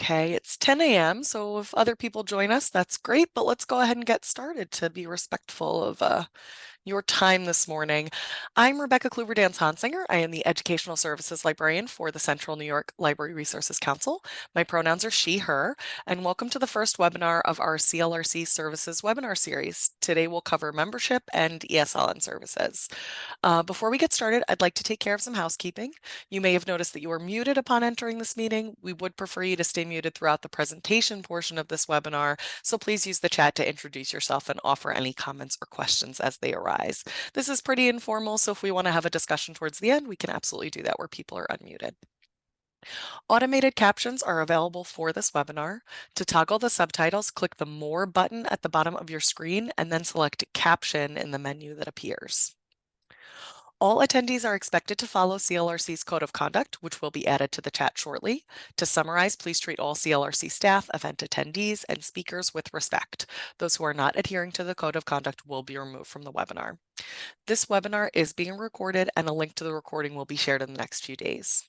Okay, it's 10 a.m., so if other people join us, that's great, but let's go ahead and get started to be respectful of your time this morning. I'm Rebecca Kluber-Dance-Hansinger. I am the Educational Services Librarian for the Central New York Library Resources Council. My pronouns are she, her, and welcome to the first webinar of our CLRC Services webinar series. Today we'll cover membership and ESLN services. Before we get started, I'd like to take care of some housekeeping. You may have noticed that you are muted upon entering this meeting. We would prefer you to stay muted throughout the presentation portion of this webinar, so please use the chat to introduce yourself and offer any comments or questions as they arise. This is pretty informal, so if we want to have a discussion towards the end, we can absolutely do that where people are unmuted. Automated captions are available for this webinar. To toggle the subtitles, click the More button at the bottom of your screen and then select Caption in the menu that appears. All attendees are expected to follow CLRC's Code of Conduct, which will be added to the chat shortly. To summarize, please treat all CLRC staff, event attendees, and speakers with respect. Those who are not adhering to the Code of Conduct will be removed from the webinar. This webinar is being recorded, and a link to the recording will be shared in the next few days.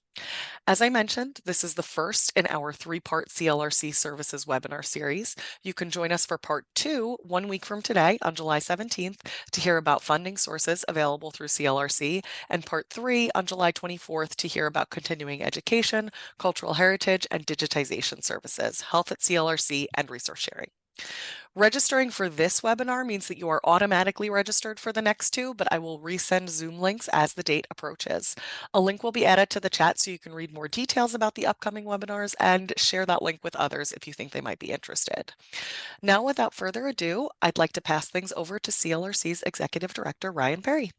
As I mentioned, this is the first in our three-part CLRC Services webinar series. You can join us for part 2 1 week from today on July 17th to hear about funding sources available through CLRC, and part 3 on July 24th to hear about continuing education, cultural heritage, and digitization services, health at CLRC, and resource sharing. Registering for this webinar means that you are automatically registered for the next two, but I will resend Zoom links as the date approaches. A link will be added to the chat so you can read more details about the upcoming webinars and share that link with others if you think they might be interested. Now, without further ado, I'd like to pass things over to CLRC's Executive Director, Ryan Perry.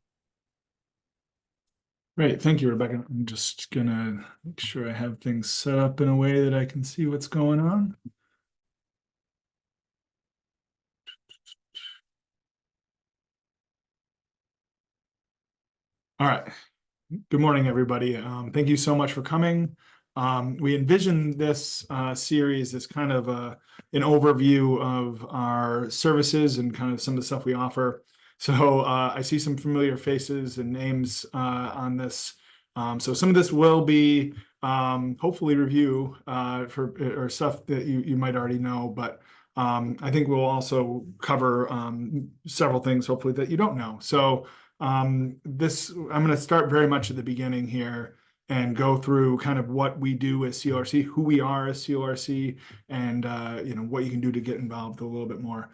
Great, thank you, Rebecca. I'm just gonna make sure I have things set up in a way that I can see what's going on. All right. Good morning, everybody. Thank you so much for coming. We envisioned this series as kind of an overview of our services and kind of some of the stuff we offer. So I see some familiar faces and names on this. So some of this will be hopefully review or stuff that you might already know, but I think we'll also cover several things hopefully that you don't know. So I'm going to start very much at the beginning here and go through kind of what we do as CLRC, who we are as CLRC, and what you can do to get involved a little bit more.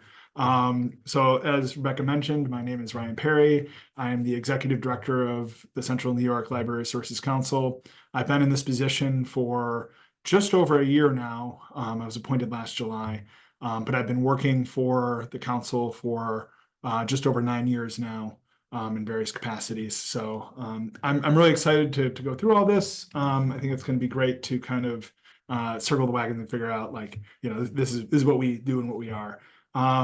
So as Rebecca mentioned, my name is Ryan Perry. I am the Executive Director of the Central New York Library Resources Council. I've been in this position for just over a year now. I was appointed last July, but I've been working for the council for just over 9 years now. In various capacities. So I'm really excited to go through all this. I think it's going to be great to kind of circle the wagons and figure out this is what we do and what we are.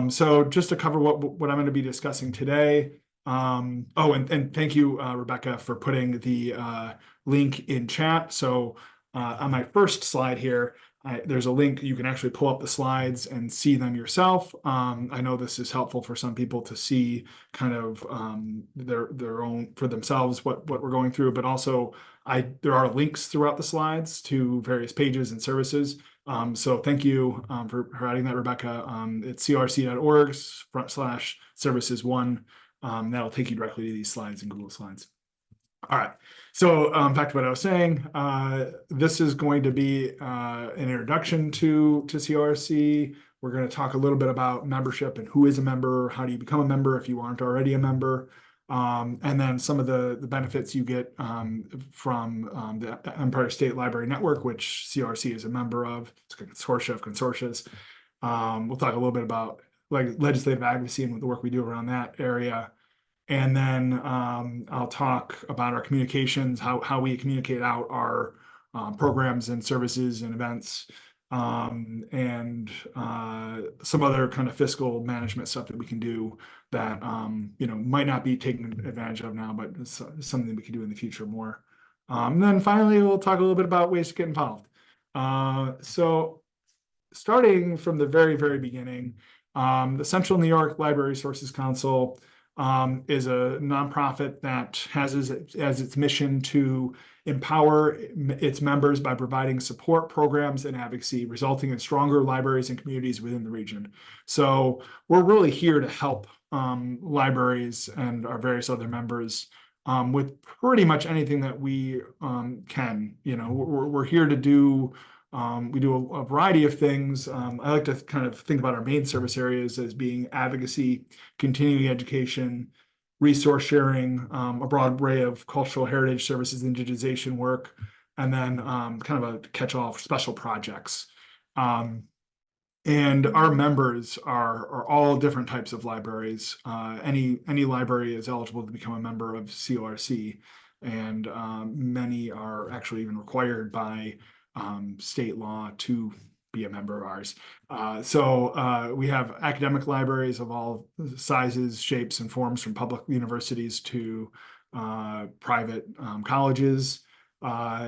So just to cover what I'm going to be discussing today. And thank you, Rebecca, for putting the link in chat. So on my first slide here, there's a link. You can actually pull up the slides and see them yourself. I know this is helpful for some people to see kind of their own for themselves what we're going through, but also there are links throughout the slides to various pages and services. So thank you for adding that, Rebecca. It's crc.org/services1. That'll take you directly to these slides in Google Slides. All right, so back to what I was saying. This is going to be an introduction to CLRC. We're going to talk a little bit about membership and who is a member, how do you become a member if you aren't already a member, and then some of the benefits you get from the Empire State Library Network, which CLRC is a member of. It's a consortia of consortias. We'll talk a little bit about legislative advocacy and the work we do around that area. And then I'll talk about our communications, how we communicate out our programs and services and events, and some other kind of fiscal management stuff that we can do that might not be taken advantage of now, but it's something we can do in the future more. And then finally, we'll talk a little bit about ways to get involved. So starting from the very, very beginning, the Central New York Library Resources Council is a nonprofit that has as its mission to empower its members by providing support programs and advocacy, resulting in stronger libraries and communities within the region. So we're really here to help libraries and our various other members with pretty much anything that we can. We're here to do. We do a variety of things. I like to kind of think about our main service areas as being advocacy, continuing education, resource sharing, a broad array of cultural heritage services and digitization work, and then kind of a catch-all for special projects. And our members are all different types of libraries. Any library is eligible to become a member of CLRC, and many are actually even required by state law to be a member of ours. So we have academic libraries of all sizes, shapes, and forms, from public universities to private colleges.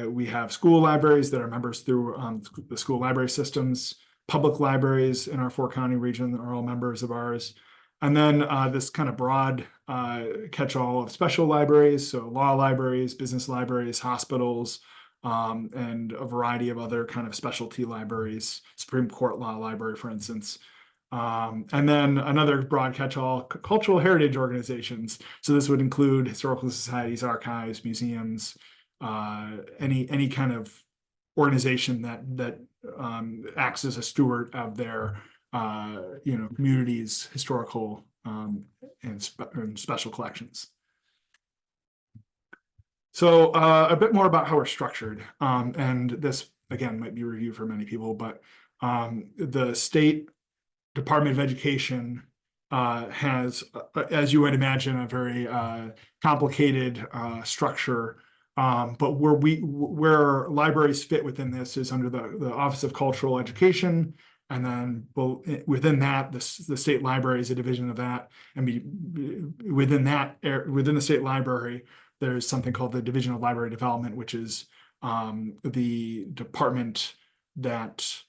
We have school libraries that are members through the school library systems. Public libraries in our four-county region are all members of ours. And then this kind of broad catch-all of special libraries, so law libraries, business libraries, hospitals, and a variety of other kind of specialty libraries, Supreme Court Law Library, for instance. And then another broad catch-all, cultural heritage organizations. So this would include historical societies, archives, museums, any kind of organization that acts as a steward of their community's historical and special collections. So a bit more about how we're structured, and this again might be reviewed for many people, but the State Department of Education has, as you would imagine, a very complicated structure. But where libraries fit within this is under the Office of Cultural Education, and then within that, the state library is a division of that, and within the state library, there's something called the Division of Library Development, which is the department that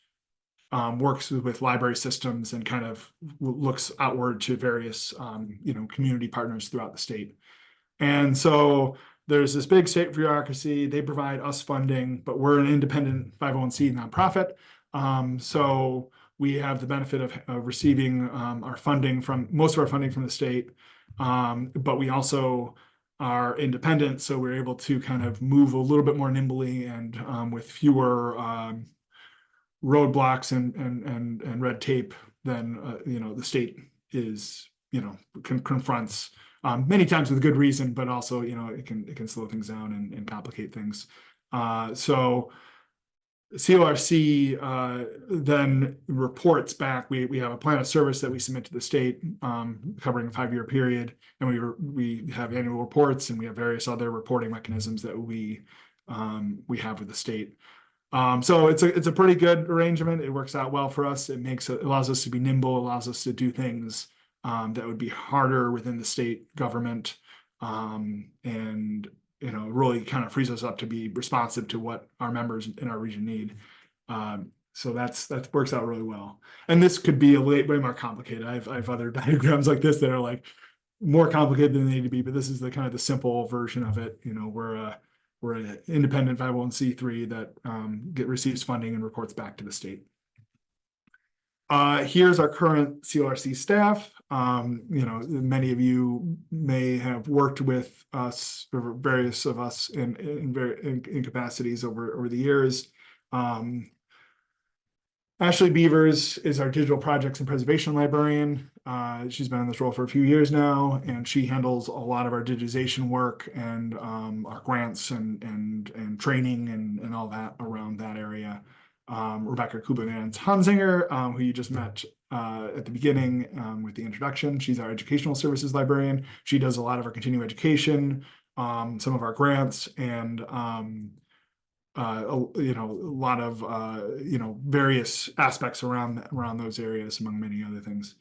works with library systems and kind of looks outward to various community partners throughout the state. And so there's this big state bureaucracy. They provide us funding, but we're an independent 501c nonprofit. So we have the benefit of receiving our funding from most of our funding from the state, but we also are independent, so we're able to kind of move a little bit more nimbly and with fewer roadblocks and red tape than the state is confronts. Many times with good reason, but also, it can slow things down and complicate things. So CLRC then reports back. We have a plan of service that we submit to the state covering a 5-year period, and we have annual reports, and we have various other reporting mechanisms that we have with the state. So it's a pretty good arrangement. It works out well for us. It allows us to be nimble, allows us to do things that would be harder within the state government, and really kind of frees us up to be responsive to what our members in our region need. So that works out really well. And this could be way more complicated. I have other diagrams like this that are like more complicated than they need to be, but this is the kind of the simple version of it. We're an independent 501c3 that receives funding and reports back to the state. Here's our current CLRC staff. Many of you may have worked with us, or various of us in capacities over the years. Ashley Beavers is our digital projects and preservation librarian. She's been in this role for a few years now, and she handles a lot of our digitization work and our grants and training and all that around that area. Rebecca Kuban-Hansinger, who you just met at the beginning with the introduction. She's our educational services librarian. She does a lot of our continuing education, some of our grants, and a lot of various aspects around those areas, among many other things.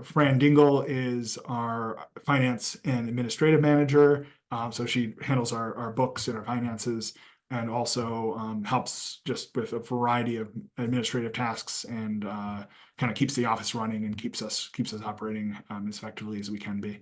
Fran Dingle is our finance and administrative manager. So she handles our books and our finances, and also helps just with a variety of administrative tasks, and kind of keeps the office running and keeps us operating as effectively as we can be.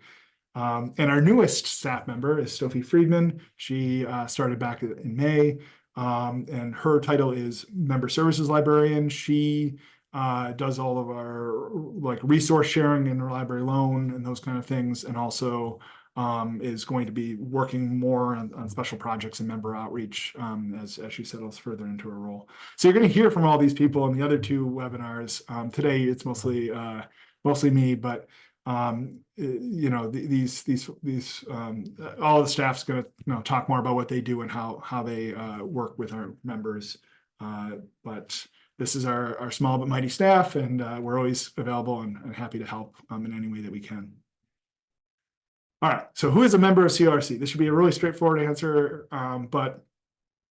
And our newest staff member is Sophie Friedman. She started back in May, and her title is Member Services Librarian. She does all of our like resource sharing in her library loan and those kind of things, and also is going to be working more on special projects and member outreach as she settles further into her role. So you're going to hear from all these people in the other two webinars. Today it's mostly me, but you know, all the staff's going to talk more about what they do and how they work with our members. But this is our small but mighty staff, and we're always available and happy to help in any way that we can. All right, so who is a member of CLRC? This should be a really straightforward answer, but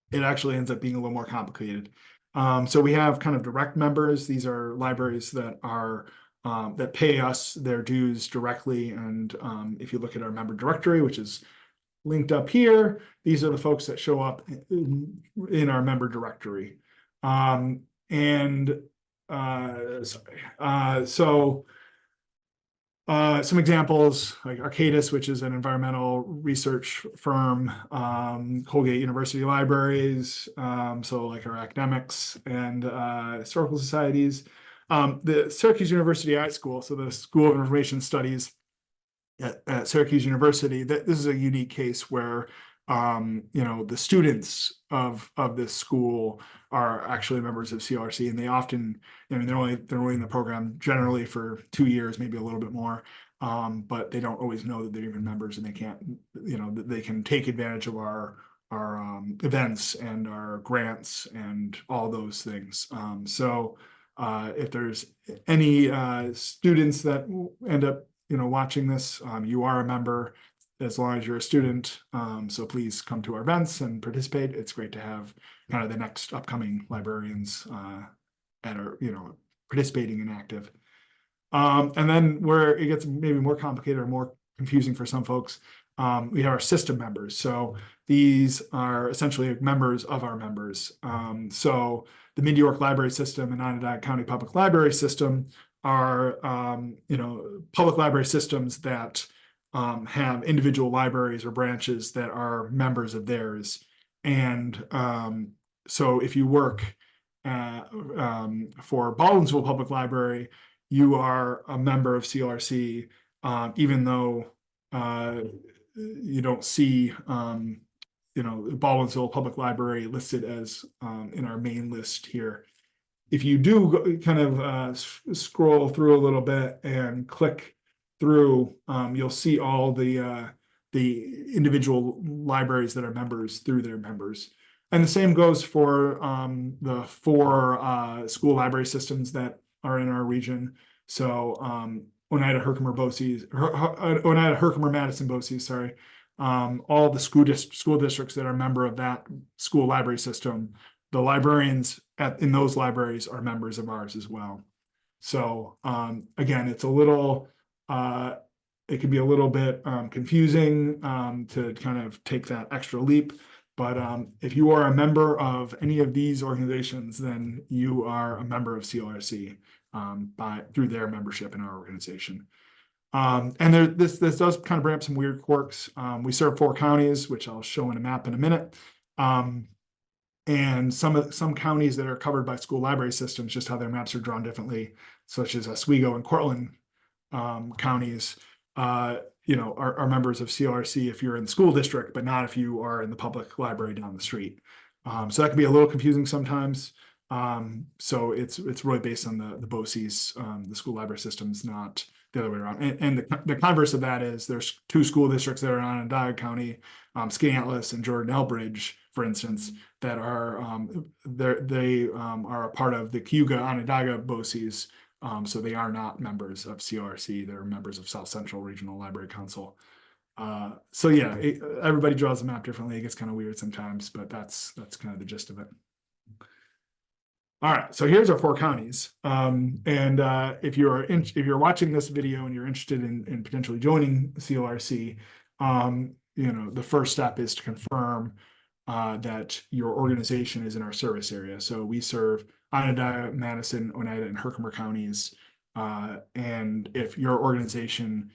it actually ends up being a little more complicated. So we have kind of direct members. These are libraries that are that pay us their dues directly. And if you look at our member directory, which is linked up here, these are the folks that show up in our member directory. Some examples like Arcadis, which is an environmental research firm, Colgate University Libraries, so like our academics and historical societies, the Syracuse University Art School, so the School of Information Studies at Syracuse University. This is a unique case where you know, the students of this school are actually members of CLRC, and they often, I mean, they're only in the program generally for 2 years, maybe a little bit more, but they don't always know that they're even members, and they can't, you know, they can take advantage of our events and our grants and all those things. So if there's any students that end up, you know, watching this, you are a member as long as you're a student. So please come to our events and participate. It's great to have kind of the next upcoming librarians that are, you know, participating and active. And then where it gets maybe more complicated or more confusing for some folks, we have our system members. So these are essentially members of our members. So the Mid-York Library System and Onondaga County Public Library System are, you know, public library systems that have individual libraries or branches that are members of theirs. And so if you work for Baldwinsville Public Library, you are a member of CLRC, even though you don't see you know, Baldwinsville Public Library listed as in our main list here. If you do kind of scroll through a little bit and click through, you'll see all the individual libraries that are members through their members. And the same goes for the 4 school library systems that are in our region. So Oneida, Herkimer, Madison, BOCES, sorry. All the school districts that are a member of that school library system, the librarians in those libraries are members of ours as well. So again, it's a little, it can be a little bit confusing to kind of take that extra leap. But if you are a member of any of these organizations, then you are a member of CLRC through their membership in our organization. And this does kind of bring up some weird quirks. We serve 4 counties, which I'll show in a map in a minute. And some counties that are covered by school library systems, just how their maps are drawn differently, such as Oswego and Cortland counties, you know, are members of CLRC if you're in the school district, but not if you are in the public library down the street. So that can be a little confusing sometimes. So it's really based on the BOCES, the school library systems, not the other way around. And the converse of that is there's 2 school districts that are in Onondaga County, Skaneateles and Jordan Elbridge, for instance, that are they are a part of the Cayuga Onondaga BOCES. So they are not members of CLRC. They're members of South Central Regional Library Council. So yeah, everybody draws the map differently. It gets kind of weird sometimes, but that's kind of the gist of it. All right, so here's our 4 counties. If you're watching this video and you're interested in potentially joining CLRC, you know, the first step is to confirm that your organization is in our service area. So we serve Onondaga, Madison, Oneida, and Herkimer counties. And if your organization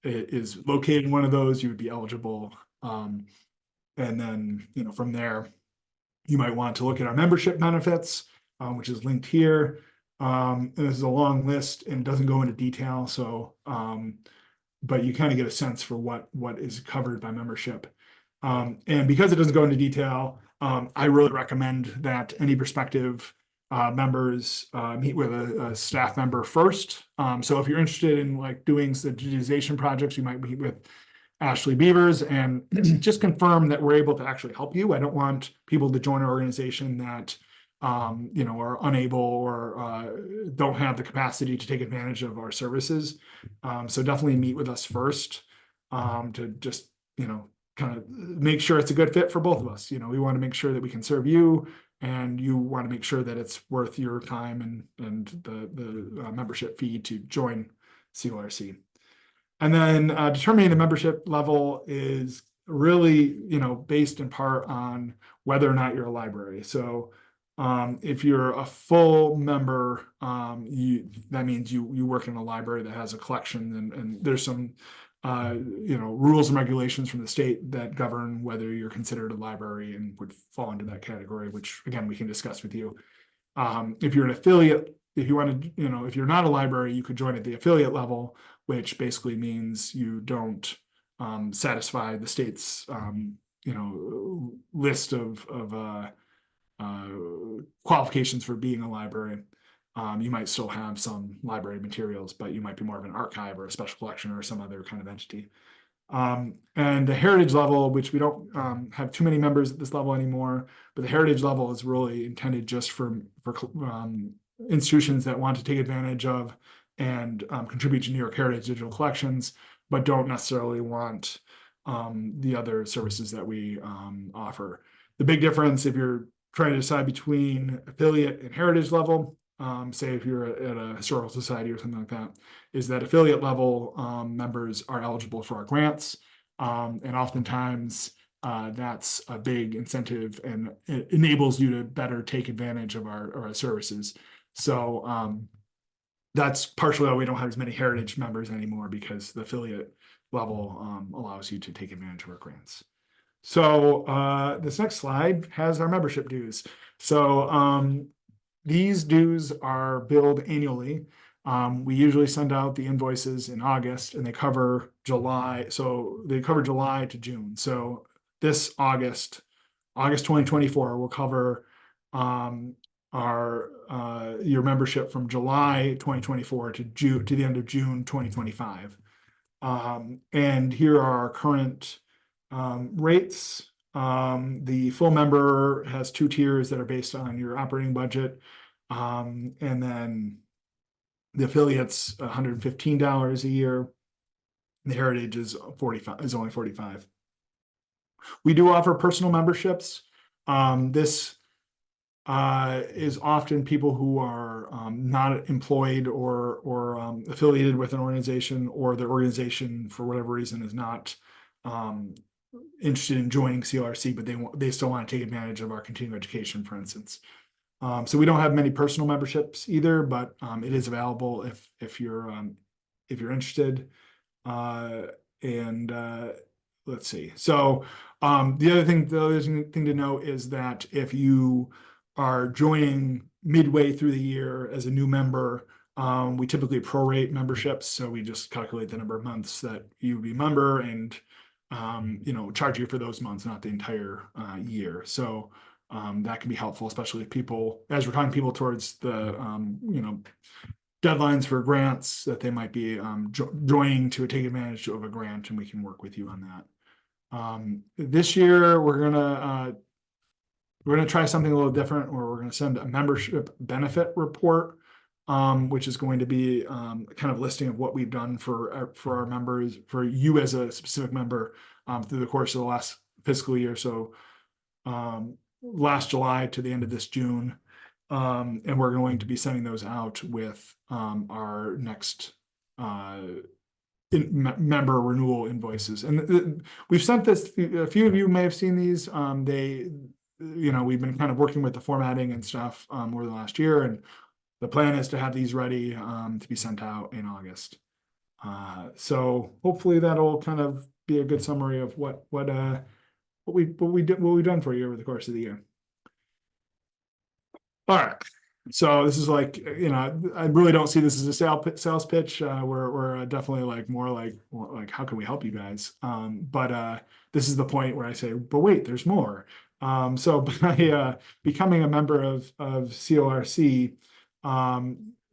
is located in one of those, you would be eligible. And then, from there, you might want to look at our membership benefits, which is linked here. And this is a long list and doesn't go into detail. So, but you kind of get a sense for what is covered by membership. And because it doesn't go into detail, I really recommend that any prospective members meet with a staff member first. So if you're interested in like doing the digitization projects, you might meet with Ashley Beavers and just confirm that we're able to actually help you. I don't want people to join an organization that are unable or don't have the capacity to take advantage of our services. So definitely meet with us first to just, kind of make sure it's a good fit for both of us. We want to make sure that we can serve you, and you want to make sure that it's worth your time and the membership fee to join CLRC. And then determining the membership level is really, based in part on whether or not you're a library. So if you're a full member, that means you work in a library that has a collection, and there's some rules and regulations from the state that govern whether you're considered a library and would fall into that category, which again we can discuss with you. If you're an affiliate, if you want to, if you're not a library, you could join at the affiliate level, which basically means you don't satisfy the state's list of qualifications for being a library. You might still have some library materials, but you might be more of an archive or a special collection or some other kind of entity. And the heritage level, which we don't have too many members at this level anymore, but the heritage level is really intended just for institutions that want to take advantage of and contribute to New York Heritage digital collections, but don't necessarily want the other services that we offer. The big difference, if you're trying to decide between affiliate and heritage level, say if you're at a historical society or something like that, is that affiliate level members are eligible for our grants. And oftentimes that's a big incentive, and it enables you to better take advantage of our services. So that's partially why we don't have as many heritage members anymore, because the affiliate level allows you to take advantage of our grants. So this next slide has our membership dues. So these dues are billed annually. We usually send out the invoices in August, and they cover July. So they cover July to June. So this August 2024 will cover your membership from July 2024 to the end of June 2025. And here are our current rates. The full member has 2 tiers that are based on your operating budget. And then the affiliate's $115 a year. The heritage is only $45. We do offer personal memberships. This is often people who are not employed or affiliated with an organization, or the organization for whatever reason is not interested in joining CLRC, but they still want to take advantage of our continuing education, for instance. So we don't have many personal memberships either, but it is available if you're interested. Let's see. So the other thing to know is that if you are joining midway through the year as a new member, we typically prorate memberships. So we just calculate the number of months that you would be a member and charge you for those months, not the entire year. So that can be helpful, especially if people, as we're talking people towards the deadlines for grants, that they might be joining to take advantage of a grant, and we can work with you on that. This year we're gonna try something a little different, where we're gonna send a membership benefit report, which is going to be kind of listing of what we've done for our members, for you as a specific member, through the course of the last fiscal year. So last July to the end of this June. And we're going to be sending those out with our next member renewal invoices. And we've sent this, a few of you may have seen these. We've been kind of working with the formatting and stuff over the last year, and the plan is to have these ready to be sent out in August. So hopefully that'll kind of be a good summary of what we've done for you over the course of the year. All right. So this is like, I really don't see this as a sales pitch. We're definitely like more like how can we help you guys? But this is the point where I say, but wait, there's more. So by becoming a member of CLRC,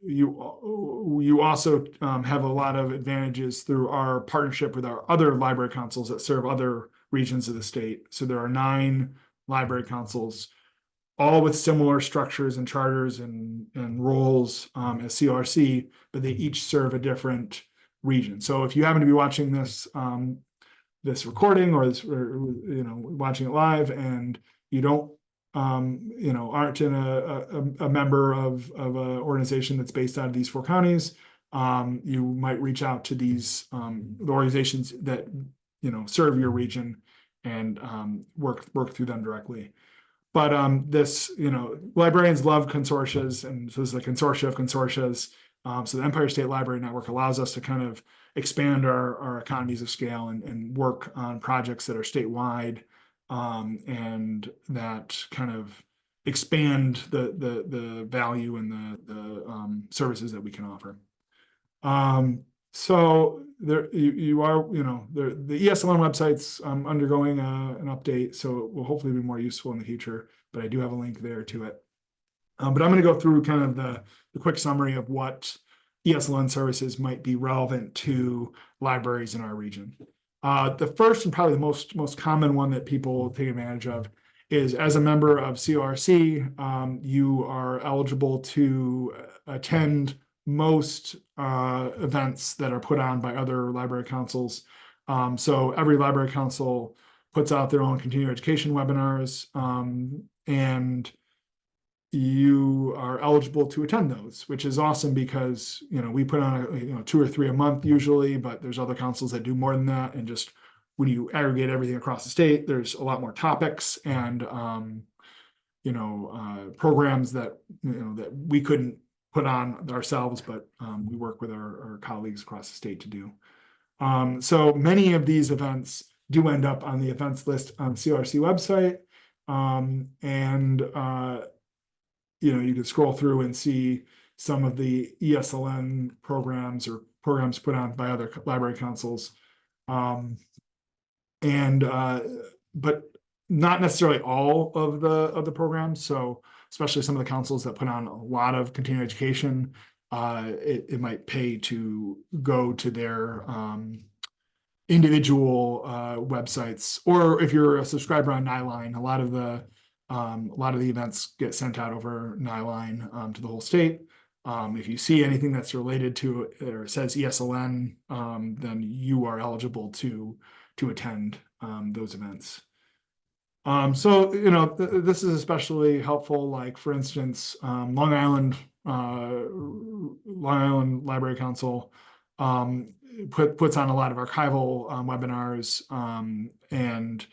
you also have a lot of advantages through our partnership with our other library councils that serve other regions of the state. So there are 9 library councils, all with similar structures and charters and roles as CLRC, but they each serve a different region. So if you happen to be watching this recording or watching it live, and you don't aren't in a member of an organization that's based out of these 4 counties, you might reach out to these the organizations that serve your region and work through them directly. But librarians love consortias, and so this is a consortia of consortias. So the Empire State Library Network allows us to kind of expand our economies of scale and work on projects that are statewide, and that kind of expand the value and the services that we can offer. So there you are, the ESLN website's undergoing an update, so it will hopefully be more useful in the future, but I do have a link there to it. But I'm going to go through kind of the quick summary of what ESLN services might be relevant to libraries in our region. The first and probably the most common one that people take advantage of is, as a member of CLRC, you are eligible to attend most events that are put on by other library councils. So every library council puts out their own continuing education webinars, and you are eligible to attend those, which is awesome because we put on 2 or 3 a month usually, but there's other councils that do more than that. And just when you aggregate everything across the state, there's a lot more topics and programs that that we couldn't put on ourselves, but we work with our colleagues across the state to do. So many of these events do end up on the events list on the CLRC website, and you can scroll through and see some of the ESLN programs or programs put on by other library councils, but not necessarily all of the programs. So especially some of the councils that put on a lot of continuing education, it might pay to go to their individual websites, or if you're a subscriber on Nyline, a lot of the events get sent out over Nyline to the whole state. If you see anything that's related to or says ESLN, then you are eligible to attend those events. So this is especially helpful. Like for instance, Long Island Library Council puts on a lot of archival webinars, and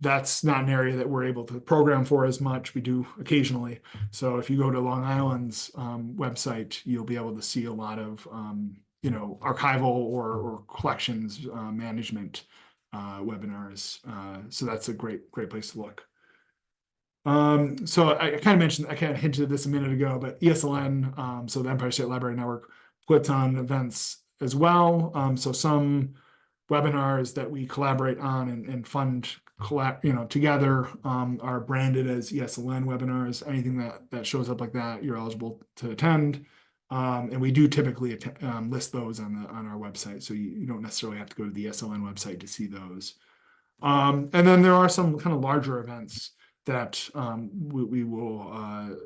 that's not an area that we're able to program for as much. We do occasionally. So if you go to Long Island's website, you'll be able to see a lot of archival or collections management webinars. So that's a great place to look. So I kind of hinted at this a minute ago, but ESLN, so the Empire State Library Network, puts on events as well. So some webinars that we collaborate on and fund together are branded as ESLN webinars. Anything that shows up like that, you're eligible to attend. And we do typically list those on our website, so you don't necessarily have to go to the ESLN website to see those. And then there are some kind of larger events that we will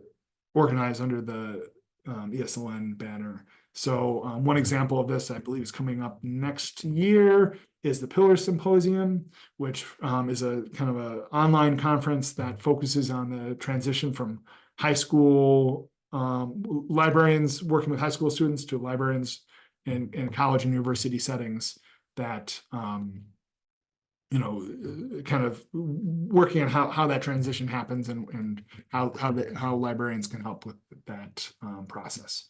organize under the ESLN banner. So one example of this, I believe, is coming up next year, is the Pillar Symposium, which is a kind of an online conference that focuses on the transition from high school librarians working with high school students to librarians in college and university settings, that kind of working on how that transition happens and how librarians can help with that process.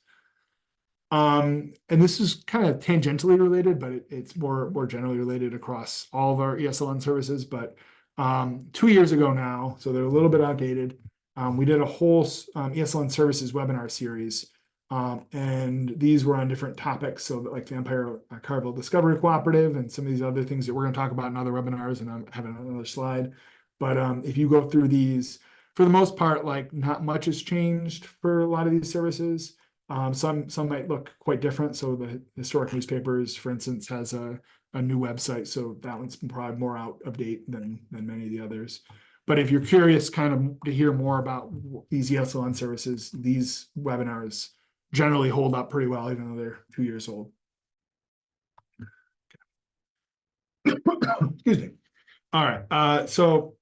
And this is kind of tangentially related, but it's more generally related across all of our ESLN services. But 2 years ago now, so they're a little bit outdated. We did a whole ESLN services webinar series, and these were on different topics. So like the Empire Carville Discovery Cooperative and some of these other things that we're going to talk about in other webinars, and I'm having another slide. But if you go through these, for the most part, like not much has changed for a lot of these services. Some might look quite different. So the historic newspapers, for instance, has a new website. So that one's probably more out of date than many of the others. But if you're curious kind of to hear more about these ESLN services, these webinars generally hold up pretty well, even though they're 2 years old. Excuse me. All right. So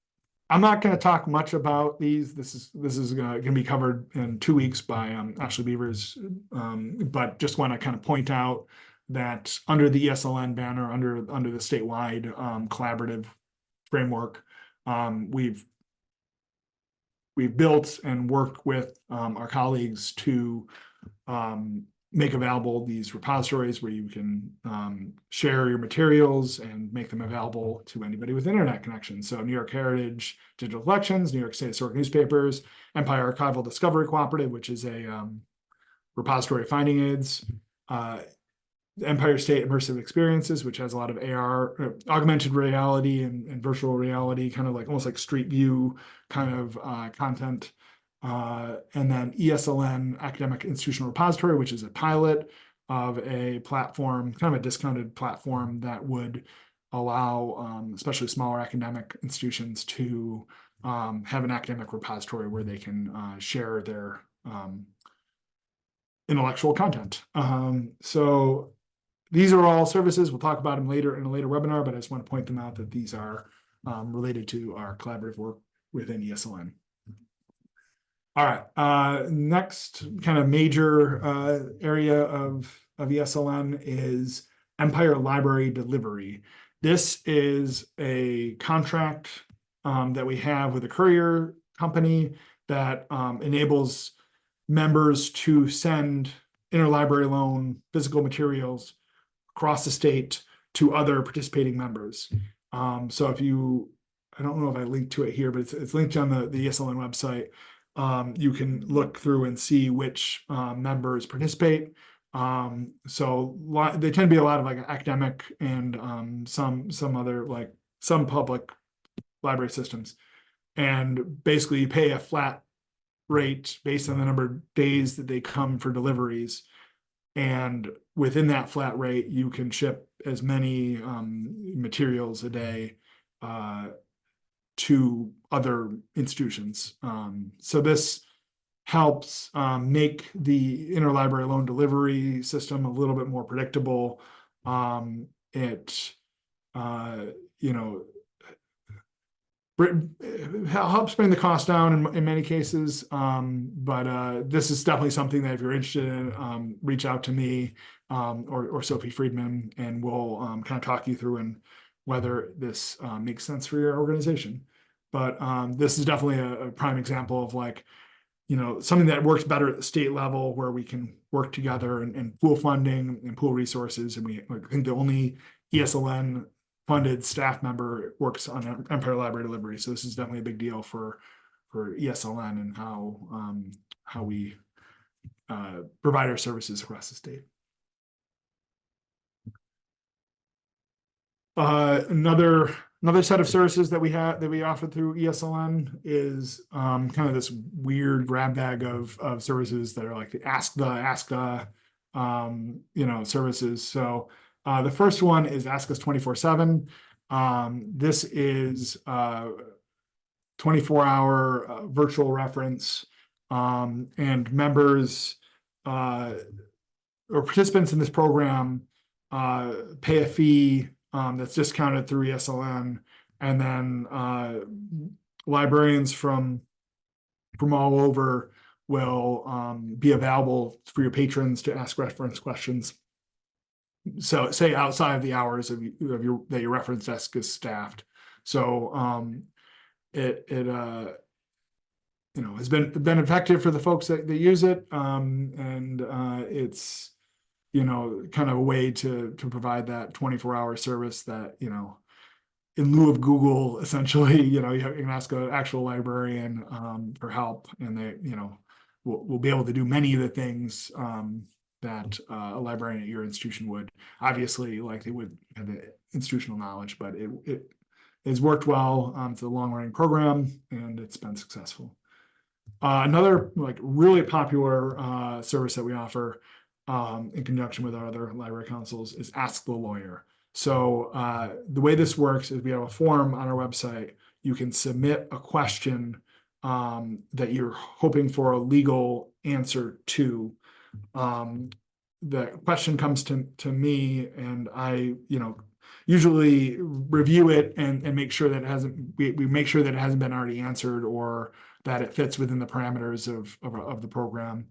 I'm not going to talk much about these. This is going to be covered in 2 weeks by Ashley Beavers, but just want to kind of point out that under the ESLN banner, under the statewide collaborative framework, we've built and worked with our colleagues to make available these repositories where you can share your materials and make them available to anybody with internet connection. So New York Heritage Digital Collections, New York State Historic Newspapers, Empire Archival Discovery Cooperative, which is a repository of finding aids, Empire State Immersive Experiences, which has a lot of AR, augmented reality and virtual reality, kind of like almost like Street View kind of content. And then ESLN Academic Institutional Repository, which is a pilot of a platform, kind of a discounted platform that would allow especially smaller academic institutions to have an academic repository where they can share their intellectual content. So these are all services. We'll talk about them later in a later webinar, but I just want to point them out that these are related to our collaborative work within ESLN. All right, next kind of major area of ESLN is Empire Library Delivery. This is a contract that we have with a courier company that enables members to send interlibrary loan physical materials across the state to other participating members. So if you, I don't know if I linked to it here, but it's linked on the ESLN website. You can look through and see which members participate. So they tend to be a lot of like academic and some other like some public library systems. And basically you pay a flat rate based on the number of days that they come for deliveries. And within that flat rate, you can ship as many materials a day to other institutions. So this helps make the interlibrary loan delivery system a little bit more predictable. It helps bring the cost down in many cases. But this is definitely something that if you're interested in, reach out to me or Sophie Friedman, and we'll kind of talk you through and whether this makes sense for your organization. But this is definitely a prime example of like, something that works better at the state level where we can work together and pool funding and pool resources. And I think the only ESLN funded staff member works on Empire Library Delivery. So this is definitely a big deal for ESLN and how we provide our services across the state. Another set of services that we offer through ESLN is kind of this weird grab bag of services that are like the Ask the services. So the first one is Ask Us 24/7. This is 24-hour virtual reference, and members or participants in this program pay a fee that's discounted through ESLN, and then librarians from all over will be available for your patrons to ask reference questions. So say outside of the hours that your reference desk is staffed. So it has been effective for the folks that use it, and it's kind of a way to provide that 24-hour service that, in lieu of Google, essentially, you can ask an actual librarian for help, and they, will be able to do many of the things that a librarian at your institution would. Obviously, like they would have the institutional knowledge, but it has worked well. It's a long-running program, and it's been successful. Another like really popular service that we offer in conjunction with our other library councils is Ask the Lawyer. So the way this works is we have a form on our website. You can submit a question that you're hoping for a legal answer to. The question comes to me, and I, usually review it and make sure that it hasn't, we make sure that it hasn't been already answered, or that it fits within the parameters of the program.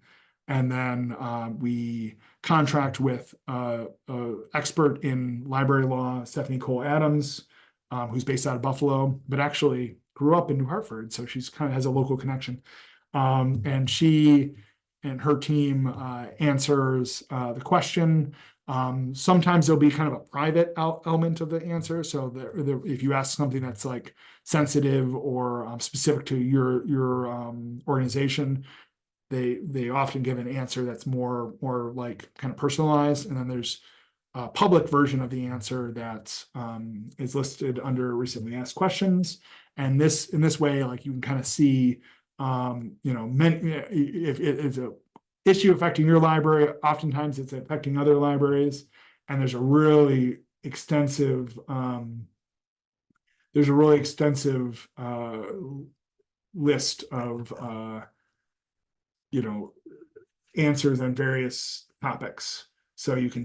And then we contract with an expert in library law, Stephanie Cole Adams, who's based out of Buffalo, but actually grew up in New Hartford. So she's kind of has a local connection. And she and her team answers the question. Sometimes there'll be kind of a private element of the answer. So if you ask something that's like sensitive or specific to your organization, they often give an answer that's more like kind of personalized. And then there's a public version of the answer that is listed under recently asked questions. And in this way, like you can kind of see, if it's a issue affecting your library, oftentimes it's affecting other libraries. And there's a really extensive list of answers on various topics. So you can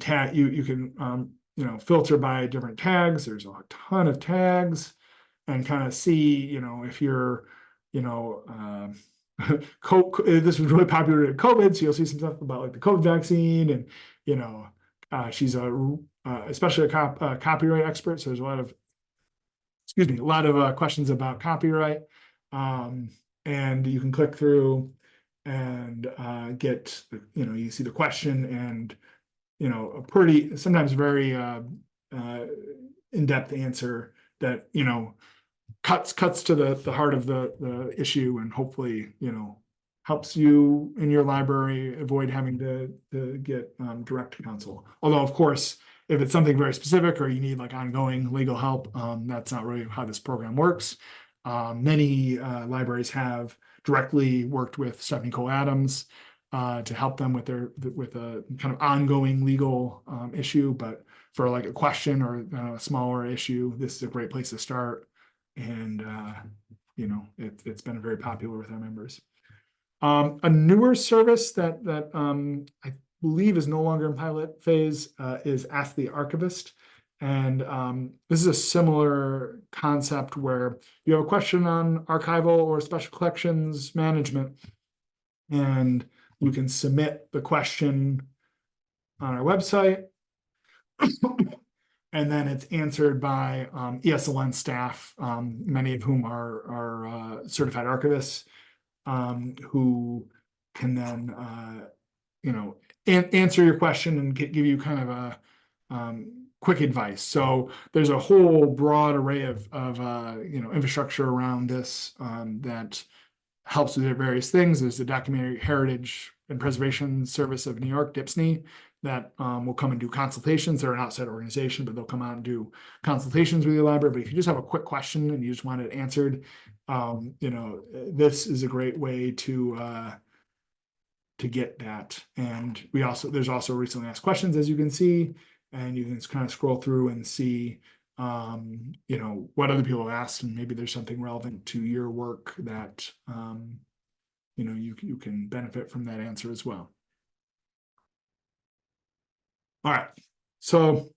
filter by different tags. There's a ton of tags, and kind of see, if you're, this was really popular in COVID. So you'll see some stuff about like the COVID vaccine, and, she's especially a copyright expert. So there's a lot of questions about copyright. And you can click through and get, you see the question, and, a pretty, sometimes very in-depth answer that, cuts to the heart of the issue, and hopefully, helps you in your library avoid having to get direct counsel. Although, of course, if it's something very specific or you need like ongoing legal help, that's not really how this program works. Many libraries have directly worked with Stephanie Cole Adams to help them with a kind of ongoing legal issue. But for like a question or a smaller issue, this is a great place to start. And it's been very popular with our members. A newer service that I believe is no longer in pilot phase is Ask the Archivist. And this is a similar concept where you have a question on archival or special collections management, and you can submit the question on our website. And then it's answered by ESLN staff, many of whom are certified archivists, who can then, answer your question and give you kind of a quick advice. So there's a whole broad array of infrastructure around this that helps with various things. There's the Documentary Heritage and Preservation Service of New York, DIPSNY, that will come and do consultations. They're an outside organization, but they'll come out and do consultations with your library. But if you just have a quick question and you just want it answered, this is a great way to get that. And there's also recently asked questions, as you can see, and you can just kind of scroll through and see, what other people have asked, and maybe there's something relevant to your work that, you can benefit from that answer as well. All right, so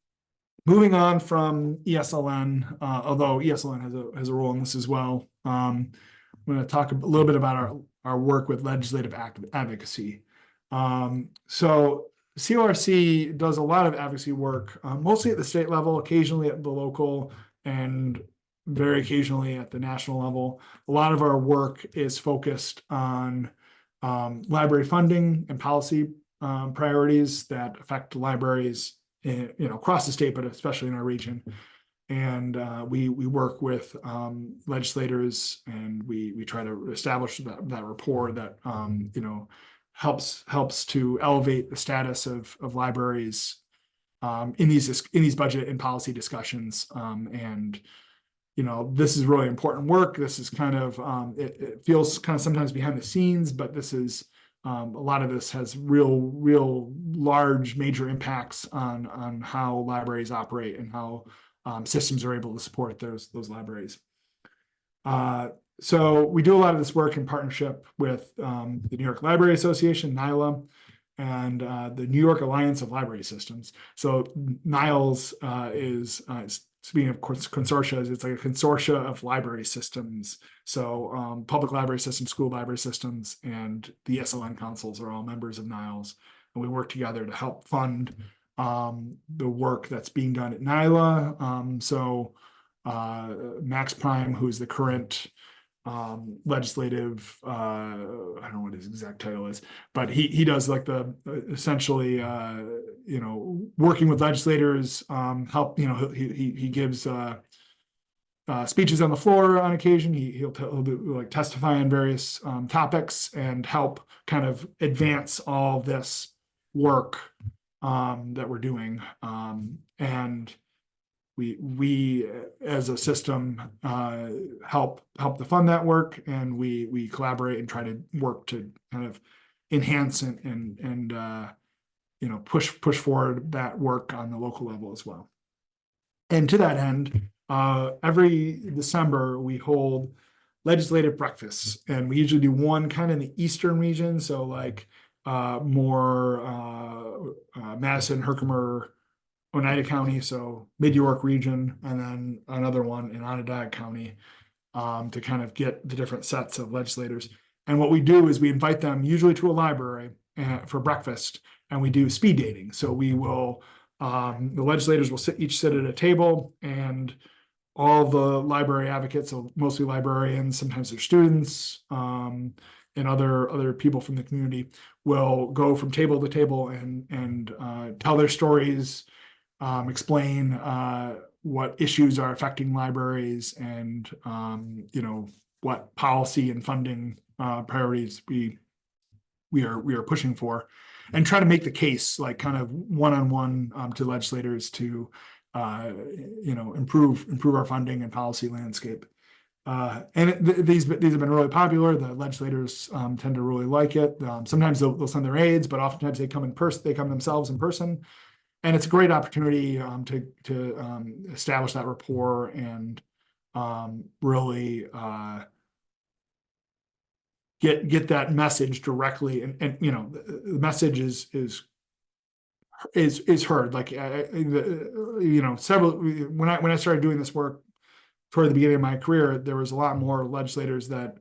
moving on from ESLN, although ESLN has a role in this as well, I'm going to talk a little bit about our work with legislative advocacy. So CLRC does a lot of advocacy work, mostly at the state level, occasionally at the local, and very occasionally at the national level. A lot of our work is focused on library funding and policy priorities that affect libraries, across the state, but especially in our region. And we work with legislators, and we try to establish that rapport that helps to elevate the status of libraries in these budget and policy discussions. And this is really important work. This is kind of it feels kind of sometimes behind the scenes, but this is a lot of this has real large major impacts on how libraries operate and how systems are able to support those libraries. So we do a lot of this work in partnership with the New York Library Association, NYLA, and the New York Alliance of Library Systems. So NILES is speaking of consortia, it's like a consortia of library systems. So public library systems, school library systems, and the ESLN councils are all members of NILES. And we work together to help fund the work that's being done at NYLA. So Max Prime, who's the current legislative, I don't know what his exact title is, but he does like the essentially working with legislators, help, he gives speeches on the floor on occasion. He'll like testify on various topics and help kind of advance all this work that we're doing. And we as a system help to fund that work, and we collaborate and try to work to kind of enhance and push forward that work on the local level as well. And to that end, every December we hold legislative breakfasts, and we usually do one kind of in the eastern region, so like more Madison, Herkimer, Oneida County, so Mid-York region, and then another one in Onondaga County to kind of get the different sets of legislators. And what we do is we invite them usually to a library for breakfast, and we do speed dating. So we will, the legislators will each sit at a table, and all the library advocates, so mostly librarians, sometimes they're students, and other people from the community will go from table to table and tell their stories, explain what issues are affecting libraries, and what policy and funding priorities we are pushing for, and try to make the case like kind of one-on-one to legislators to improve our funding and policy landscape. These have been really popular. The legislators tend to really like it. Sometimes they'll send their aides, but oftentimes they come in person. They come themselves in person. And it's a great opportunity to establish that rapport and really get that message directly. And the message is heard. Like several when I started doing this work toward the beginning of my career, there was a lot more legislators that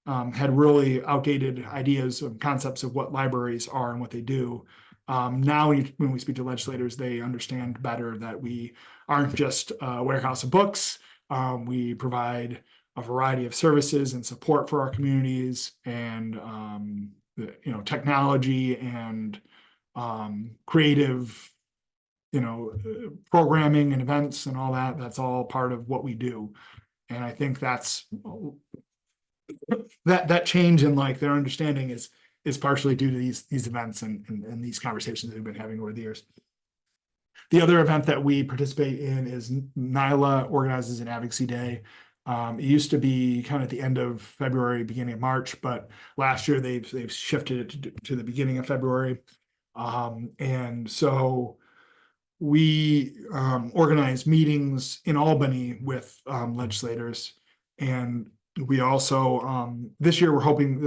had really outdated ideas and concepts of what libraries are and what they do. Now, when we speak to legislators, they understand better that we aren't just a warehouse of books. We provide a variety of services and support for our communities, and technology and creative, programming and events and all that. That's all part of what we do, and I think that's that change in like their understanding is partially due to these events and these conversations that we've been having over the years. The other event that we participate in is NYLA organizes an Advocacy Day. It used to be kind of at the end of February, beginning of March, but last year they've shifted it to the beginning of February. And so we organize meetings in Albany with legislators, and we also this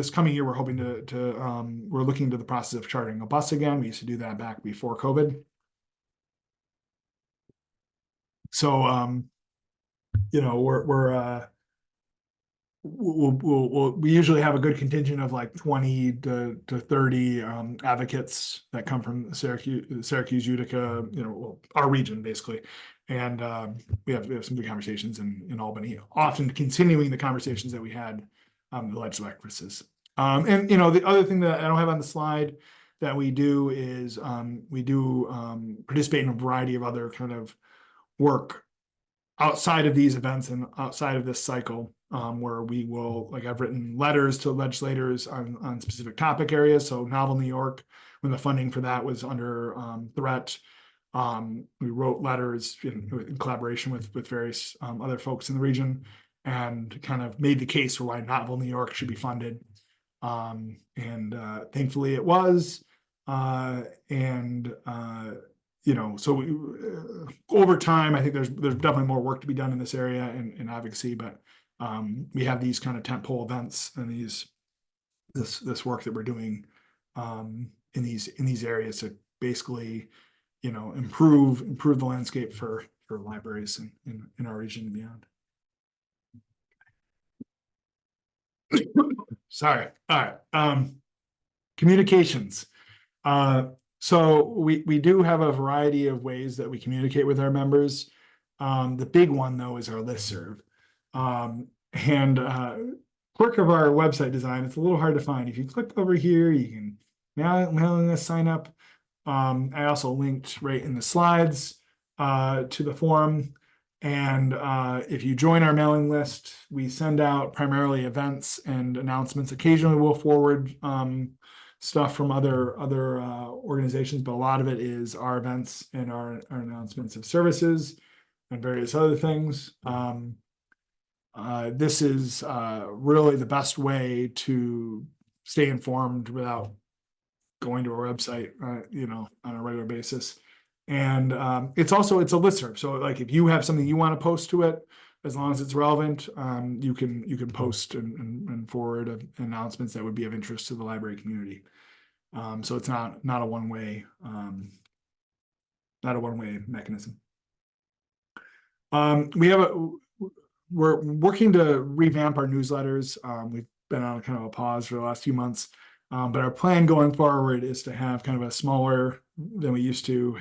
coming year we're hoping to we're looking into the process of chartering a bus again. We used to do that back before COVID. So we usually have a good contingent of like 20 to 30 advocates that come from Syracuse, Utica, our region basically. And we have some good conversations in Albany, often continuing the conversations that we had the legislative breakfasts. And the other thing that I don't have on the slide, that we do is we do participate in a variety of other kind of work outside of these events and outside of this cycle, where we will, like I've written letters to legislators on specific topic areas. So Novel New York, when the funding for that was under threat, we wrote letters in collaboration with various other folks in the region and kind of made the case for why Novel New York should be funded. And thankfully it was. So over time, I think there's definitely more work to be done in this area in advocacy, but we have these kind of tentpole events and this work that we're doing in these areas to basically, improve the landscape for libraries in our region and beyond. Sorry. All right. Communications. So we do have a variety of ways that we communicate with our members. The big one, though, is our listserv. Quirk of our website design, it's a little hard to find. If you click over here, you can mailing list sign up. I also linked right in the slides to the forum. And if you join our mailing list, we send out primarily events and announcements. Occasionally we'll forward stuff from other organizations, but a lot of it is our events and our announcements of services and various other things. This is really the best way to stay informed without going to our website, on a regular basis. And it's a listserv. So like if you have something you want to post to it, as long as it's relevant, you can post and forward announcements that would be of interest to the library community. So it's not a one-way mechanism. We're working to revamp our newsletters. We've been on kind of a pause for the last few months. But our plan going forward is to have kind of a smaller than we used to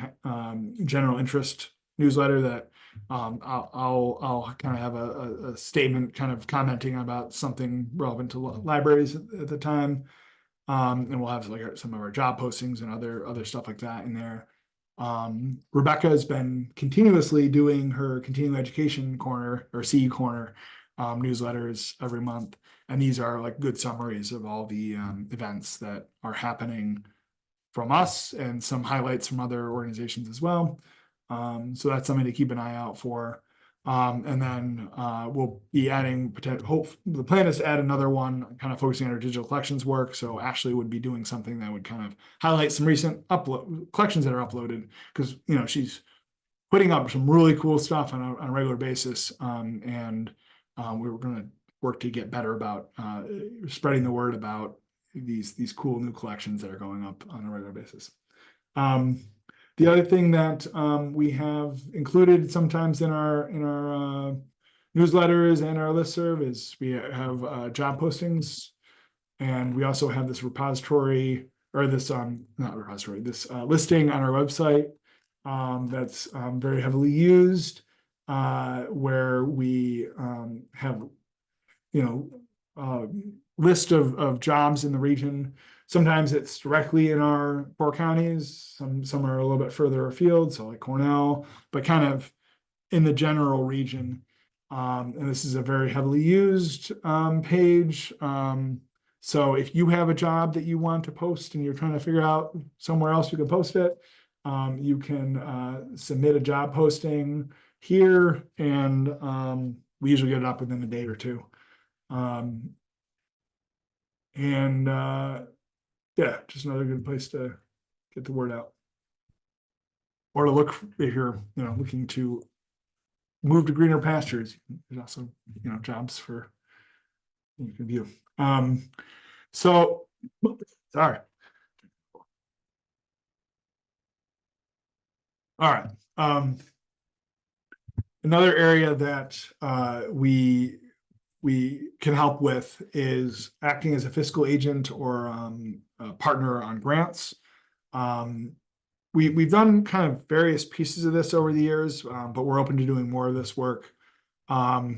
general interest newsletter that I'll kind of have a statement kind of commenting about something relevant to libraries at the time. And we'll have like some of our job postings and other stuff like that in there. Rebecca has been continuously doing her continuing education corner or CE corner newsletters every month. And these are like good summaries of all the events that are happening from us and some highlights from other organizations as well. So that's something to keep an eye out for. And then we'll be adding the plan is to add another one kind of focusing on our digital collections work. So Ashley would be doing something that would kind of highlight some recent collections that are uploaded, because she's putting up some really cool stuff on a regular basis. We were going to work to get better about spreading the word about these cool new collections that are going up on a regular basis. The other thing that we have included sometimes in our newsletters and our listserv is we have job postings, and we also have this repository or this not repository, this listing on our website that's very heavily used, where we have list of jobs in the region. Sometimes it's directly in our 4 counties. Some are a little bit further afield, so like Cornell, but kind of in the general region. And this is a very heavily used page. So if you have a job that you want to post and you're trying to figure out somewhere else you can post it, you can submit a job posting here, and we usually get it up within a day or two. Yeah, just another good place to get the word out, or to look if you're looking to move to greener pastures. There's also jobs for you can view. So sorry. All right. Another area that we can help with is acting as a fiscal agent or a partner on grants. We've done kind of various pieces of this over the years, but we're open to doing more of this work. So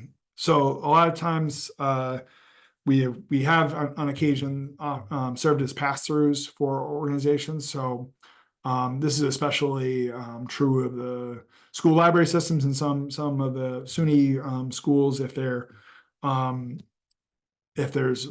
a lot of times we have on occasion served as pass-throughs for organizations. So this is especially true of the school library systems and some of the SUNY schools if there's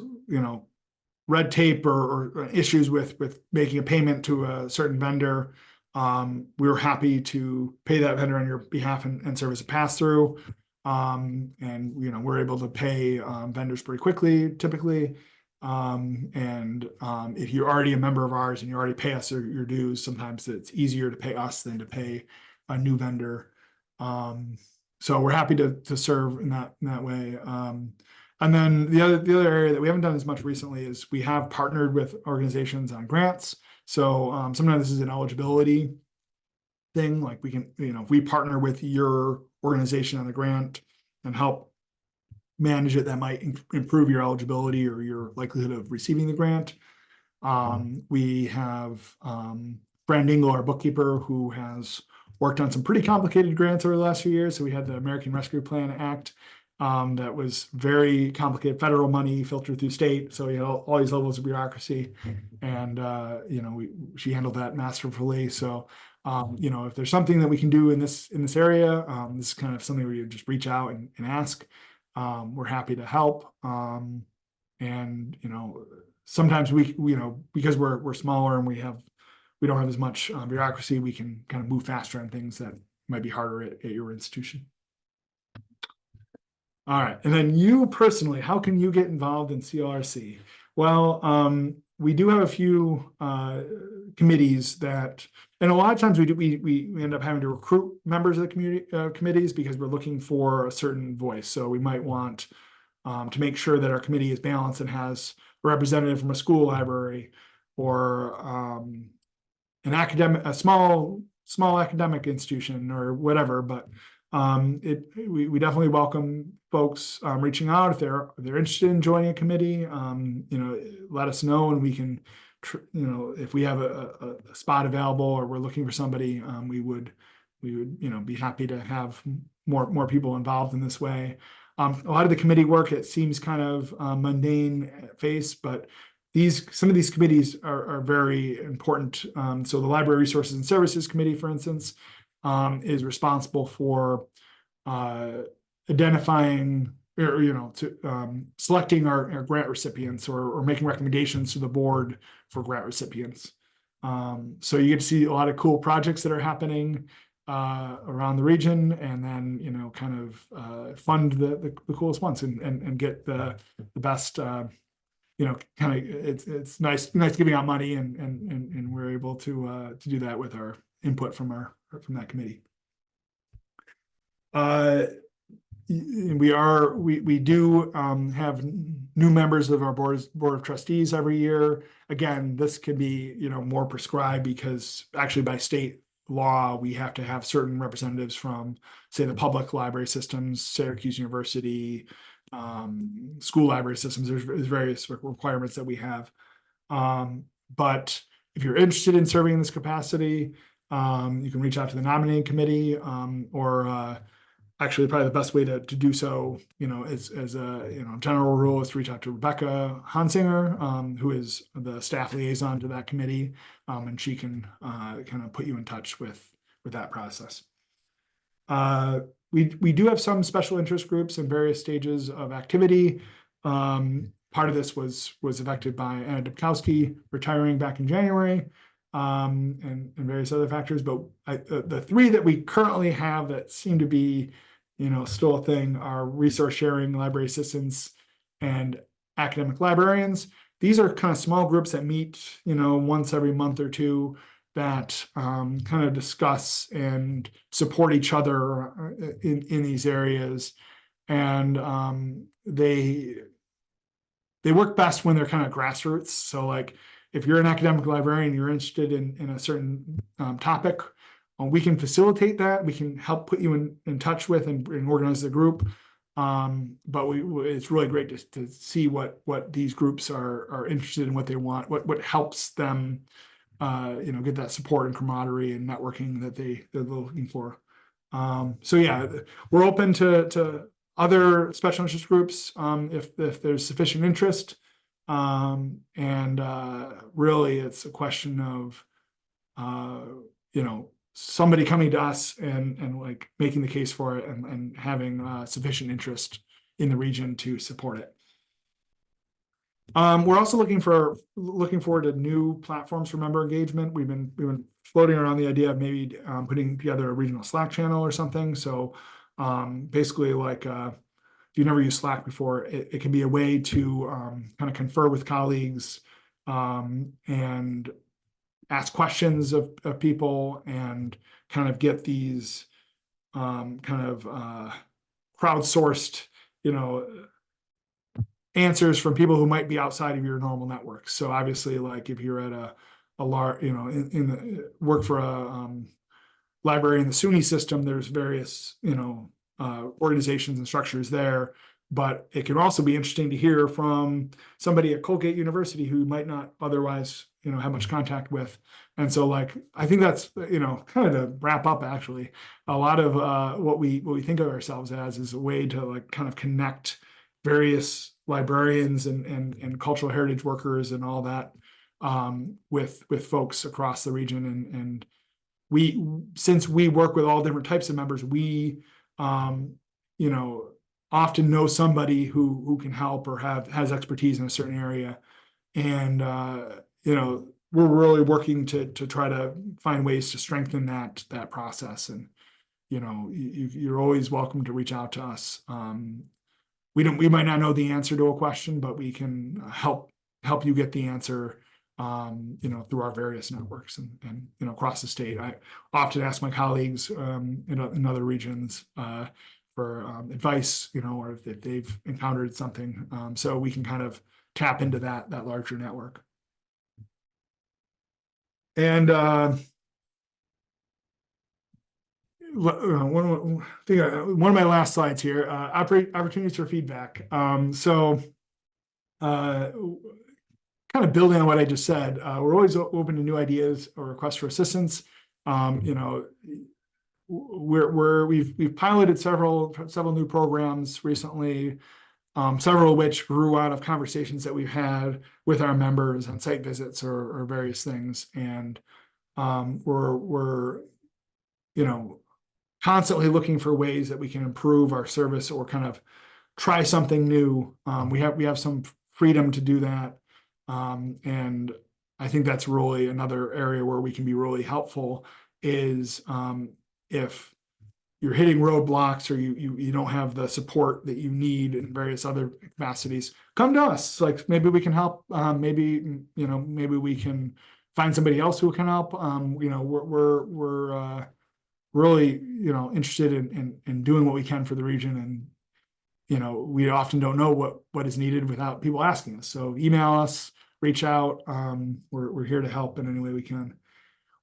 red tape or issues with making a payment to a certain vendor. We were happy to pay that vendor on your behalf and serve as a pass-through. And we're able to pay vendors pretty quickly, typically. If you're already a member of ours and you already pay us your dues, sometimes it's easier to pay us than to pay a new vendor. So we're happy to serve in that way. And then the other area that we haven't done as much recently is we have partnered with organizations on grants. So sometimes this is an eligibility thing, like we can, if we partner with your organization on the grant and help manage it, that might improve your eligibility or your likelihood of receiving the grant. We have Brand Ingle, our bookkeeper, who has worked on some pretty complicated grants over the last few years. So we had the American Rescue Plan Act that was very complicated, federal money filtered through state. So all these levels of bureaucracy, and she handled that masterfully. So if there's something that we can do in this area, this is kind of something where you just reach out and ask. We're happy to help. Sometimes we because we're smaller and we don't have as much bureaucracy, we can kind of move faster on things that might be harder at your institution. All right, and then you personally, how can you get involved in CLRC? Well, we do have a few committees that, and a lot of times we end up having to recruit members of the community committees because we're looking for a certain voice. So we might want to make sure that our committee is balanced and has a representative from a school library or a small academic institution or whatever. But we definitely welcome folks reaching out if they're interested in joining a committee. Let us know, and we can, if we have a spot available or we're looking for somebody, we would be happy to have more people involved in this way. A lot of the committee work, it seems kind of mundane at face, but some of these committees are very important. So the Library Resources and Services Committee, for instance, is responsible for identifying or selecting our grant recipients or making recommendations to the board for grant recipients. So you get to see a lot of cool projects that are happening around the region, and then kind of fund the coolest ones and get the best. It's nice giving out money, and we're able to do that with our input from that committee. We do have new members of our board of trustees every year. Again, this can be more prescribed because actually by state law we have to have certain representatives from, say, the public library systems, Syracuse University, school library systems. There's various requirements that we have. But if you're interested in serving in this capacity, you can reach out to the nominating committee, or actually probably the best way to do so, as a general rule, is to reach out to Rebecca Hansinger, who is the staff liaison to that committee, and she can kind of put you in touch with that process. We do have some special interest groups in various stages of activity. Part of this was affected by Anna Dubkowski retiring back in January, and various other factors. But the three that we currently have that seem to be still a thing are resource sharing, library assistants, and academic librarians. These are kind of small groups that meet once every month or two, that kind of discuss and support each other in these areas. And they work best when they're kind of grassroots. So like if you're an academic librarian, you're interested in a certain topic, we can facilitate that. We can help put you in touch with and organize the group. But it's really great to see what these groups are interested in, what they want, what helps them get that support and camaraderie and networking that they're looking for. So yeah, we're open to other special interest groups if there's sufficient interest. Really, it's a question of somebody coming to us and like making the case for it and having sufficient interest in the region to support it. We're also looking forward to new platforms for member engagement. We've been floating around the idea of maybe putting together a regional Slack channel or something. So basically, like if you've never used Slack before, it can be a way to kind of confer with colleagues and ask questions of people and kind of get these crowdsourced, answers from people who might be outside of your normal network. So obviously, like if you're at a large, work for a library in the SUNY system, there's various, organizations and structures there. But it can also be interesting to hear from somebody at Colgate University who might not otherwise, have much contact with. And so, like, I think that's, kind of to wrap up, actually, a lot of what we think of ourselves as is a way to like kind of connect various librarians and cultural heritage workers and all that with folks across the region. And since we work with all different types of members, we often know somebody who can help or has expertise in a certain area. And we're really working to try to find ways to strengthen that process. And you're always welcome to reach out to us. We might not know the answer to a question, but we can help you get the answer, through our various networks and across the state. I often ask my colleagues in other regions for advice, or if they've encountered something, so we can kind of tap into that larger network. And one of my last slides here, opportunities for feedback. Kind of building on what I just said, we're always open to new ideas or requests for assistance. We've piloted several new programs recently, several of which grew out of conversations that we've had with our members on site visits or various things. And we're constantly looking for ways that we can improve our service or kind of try something new. We have some freedom to do that. And I think that's really another area where we can be really helpful is if you're hitting roadblocks or you don't have the support that you need in various other capacities, come to us. Like maybe we can help. Maybe we can find somebody else who can help. We're really interested in doing what we can for the region, and we often don't know what is needed without people asking us. So email us, reach out. We're here to help in any way we can.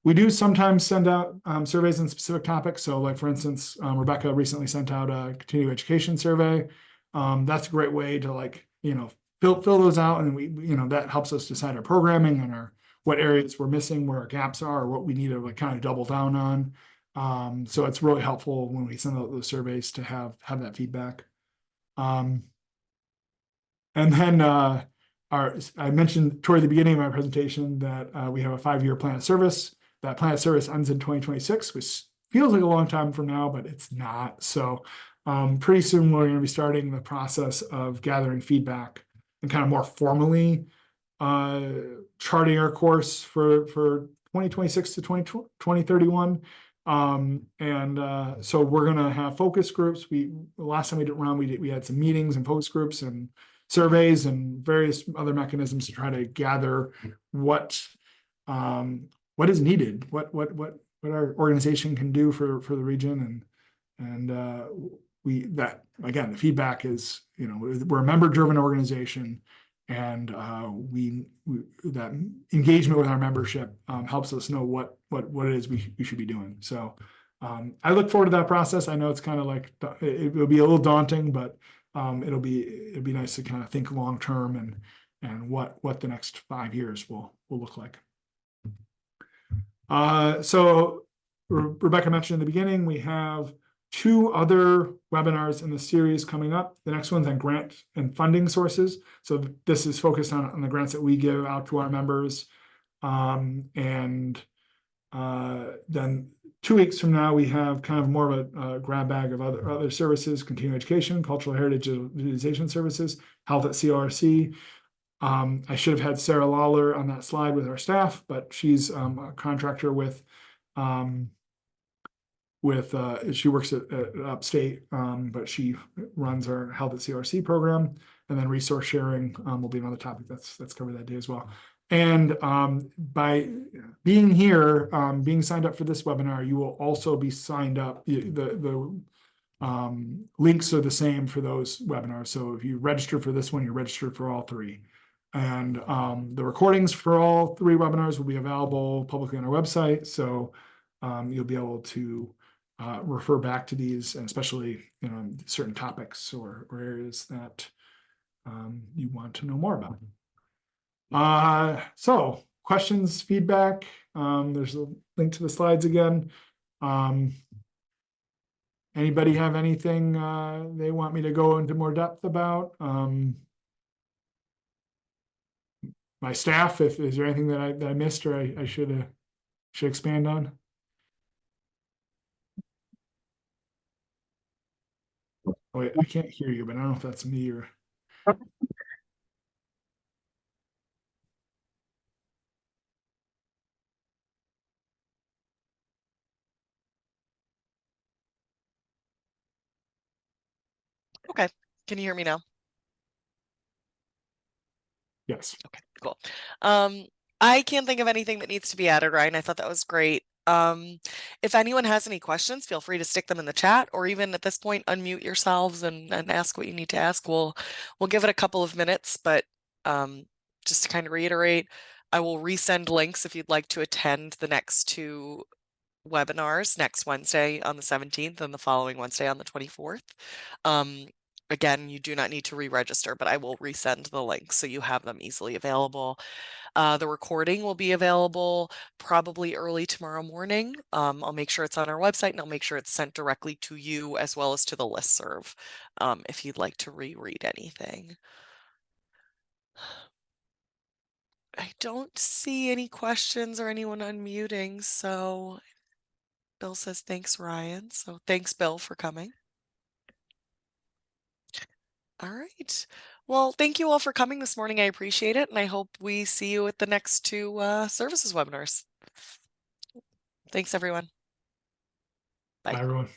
We do sometimes send out surveys on specific topics. So like, for instance, Rebecca recently sent out a continuing education survey. That's a great way to like, fill those out. And that helps us decide our programming and what areas we're missing, where our gaps are, or what we need to like kind of double down on. So it's really helpful when we send out those surveys to have that feedback. And then I mentioned toward the beginning of my presentation that we have a 5-year plan of service. That plan of service ends in 2026, which feels like a long time from now, but it's not. So pretty soon we're going to be starting the process of gathering feedback and kind of more formally charting our course for 2026 to 2031. So we're going to have focus groups. The last time we did around, we had some meetings and focus groups and surveys and various other mechanisms to try to gather what is needed, what our organization can do for the region, and that again, the feedback is we're a member-driven organization, and that engagement with our membership helps us know what it is we should be doing. So I look forward to that process. I know it's kind of like it will be a little daunting, but it'll be nice to kind of think long term and what the next 5 years will look like. So Rebecca mentioned in the beginning, we have two other webinars in the series coming up. The next one's on grant and funding sources. So this is focused on the grants that we give out to our members. And then 2 weeks from now, we have kind of more of a grab bag of other services: continuing education, cultural heritage digitization services, health at CLRC. I should have had Sarah Lawler on that slide with our staff, but she's a contractor with she works at Upstate, but she runs our health at CLRC program. And then resource sharing will be another topic that's covered that day as well. And by being here, being signed up for this webinar, you will also be signed up. The links are the same for those webinars. So if you register for this one, you're registered for all three. And the recordings for all three webinars will be available publicly on our website. So you'll be able to refer back to these, and especially certain topics or areas that you want to know more about. So questions, feedback, there's a link to the slides again. Anybody have anything they want me to go into more depth about? My staff, is there anything that I missed or I should expand on? Oh, wait, I can't hear you, but I don't know if that's me or. Okay. Can you hear me now? Yes. Okay, cool. I can't think of anything that needs to be added, Ryan. I thought that was great. If anyone has any questions, feel free to stick them in the chat, or even at this point, unmute yourselves and ask what you need to ask. We'll give it a couple of minutes, but just to kind of reiterate, I will resend links if you'd like to attend the next two webinars, next Wednesday on the 17th and the following Wednesday on the 24th. Again, you do not need to re-register, but I will resend the links so you have them easily available. The recording will be available probably early tomorrow morning. I'll make sure it's on our website, and I'll make sure it's sent directly to you as well as to the listserv if you'd like to reread anything. I don't see any questions or anyone unmuting, so Bill says thanks, Ryan. So thanks, Bill, for coming. All right. Well, thank you all for coming this morning. I appreciate it. And I hope we see you at the next two services webinars. Thanks, everyone. Bye. Bye, everyone.